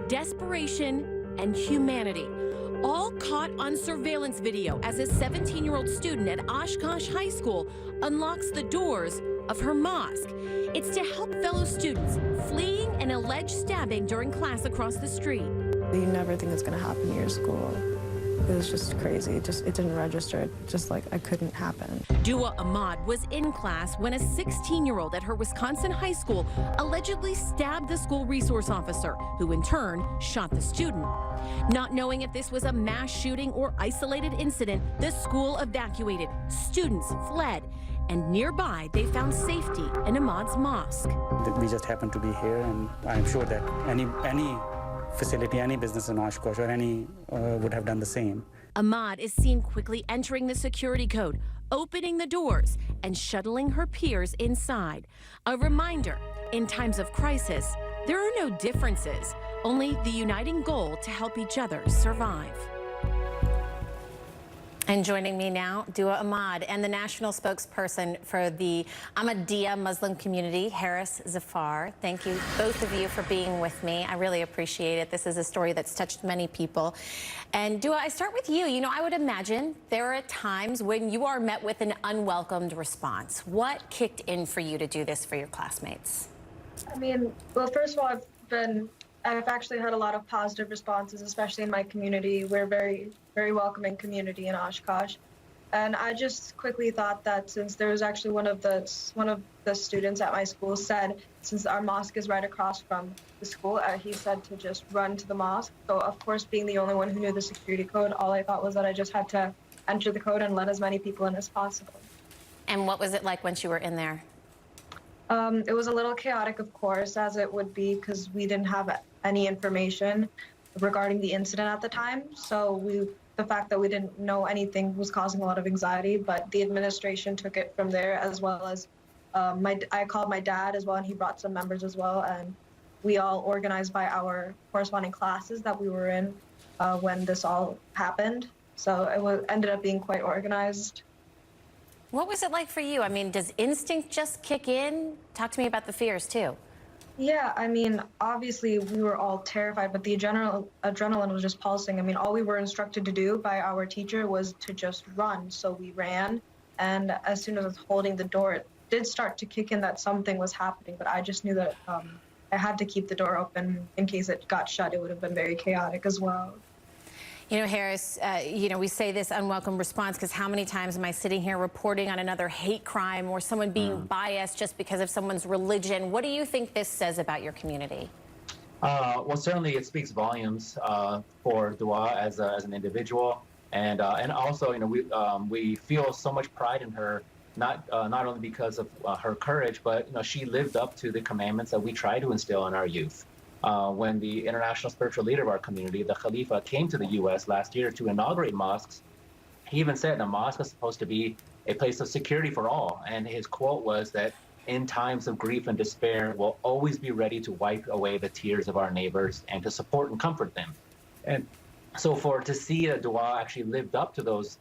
desperation, and humanity, all caught on surveillance video as a 17-year-old student at Oshkosh High School unlocks the doors of her mosque. It's to help fellow students fleeing an alleged stabbing during class across the street. You never think it's going to happen in your school. It was just crazy. It didn't register. It just like it couldn't happen. Duaa Ahmad was in class when a 16-year-old at her Wisconsin high school allegedly stabbed the school resource officer, who in turn shot the student. Not knowing if this was a mass shooting or isolated incident, the school evacuated. Students fled. And nearby, they found safety in Ahmad's mosque. We just happened to be here, and I'm sure that any facility, any business in Oshkosh or any would have done the same. Ahmad is seen quickly entering the security code, opening the doors, and shuttling her peers inside. A reminder, in times of crisis, there are no differences, only the uniting goal to help each other survive. And joining me now, Duaa Ahmad, and the national spokesperson for the Ahmadiyya Muslim Community, Zafar. Thank you, both of you, for being with me. I really appreciate it. This is a story that's touched many people. And Duaa, I start with you. You know, I would imagine there are times when you are met with an unwelcomed response. What kicked in for you to do this for your classmates? I mean, well, first of all, I've actually had a lot of positive responses, especially in my community. We're a very, very welcoming community in Oshkosh. And I just quickly thought that since there was actually one of the students at my school said, since our mosque is right across from the school, he said to just run to the mosque. So of course, being the only one who knew the security code, all I thought was that I just had to enter the code and let as many people in as possible. And what was it like once you were in there? It was a little chaotic, of course, as it would be, because we didn't have any information regarding the incident at the time. So the fact that we didn't know anything was causing a lot of anxiety, but the administration took it from there, as well as I called my dad as well, and he brought some members as well, and we all organized by our corresponding classes that we were in when this all happened. So it ended up being quite organized. What was it like for you? I mean, does instinct just kick in? Talk to me about the fears, too. Yeah, I mean, obviously we were all terrified, but the adrenaline was just pulsing. I mean, all we were instructed to do by our teacher was to just run. So we ran, and as soon as I was holding the door, it did start to kick in that something was happening, but I just knew that I had to keep the door open in case it got shut. It would have been very chaotic as well. You know, Harris, you know, we say this unwelcome response because how many times am I sitting here reporting on another hate crime or someone being biased just because of someone's religion? What do you think this says about your community? Well, certainly it speaks volumes for Duaa as an individual, and also, you know, we feel so much pride in her, not only because of her courage, but you know, she lived up to the commandments that we try to instill in our youth. When the international spiritual leader of our community, the Khalifa, came to the U.S. last year to inaugurate mosques, he even said a mosque is supposed to be a place of security for all. And his quote was that in times of grief and despair, we'll always be ready to wipe away the tears of our neighbors and to support and comfort them. And so to see Duaa actually lived up to those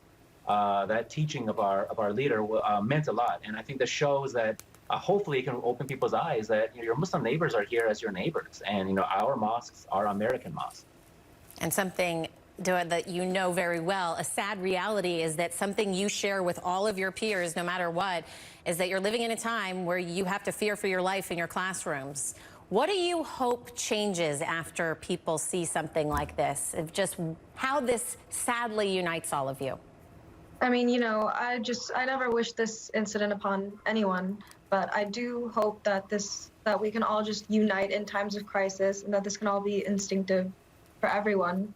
that teaching of our leader meant a lot. And I think that shows that hopefully it can open people's eyes that your Muslim neighbors are here as your neighbors, and you know, our mosques are American mosques. And something, Duaa, that you know very well, a sad reality is that something you share with all of your peers, no matter what, is that you're living in a time where you have to fear for your life in your classrooms. What do you hope changes after people see something like this, of just how this sadly unites all of you? I mean, you know, I never wish this incident upon anyone, but I do hope that that we can all just unite in times of crisis, and that this can all be instinctive for everyone.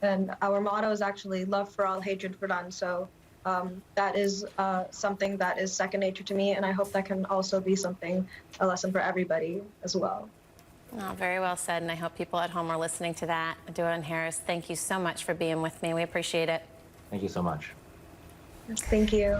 And our motto is actually love for all, hatred for none. So that is something that is second nature to me, and I hope that can also be a lesson for everybody as well. Oh, very well said, and I hope people at home are listening to that. Duaa and Harris, thank you so much for being with me. We appreciate it. Thank you so much. Thank you.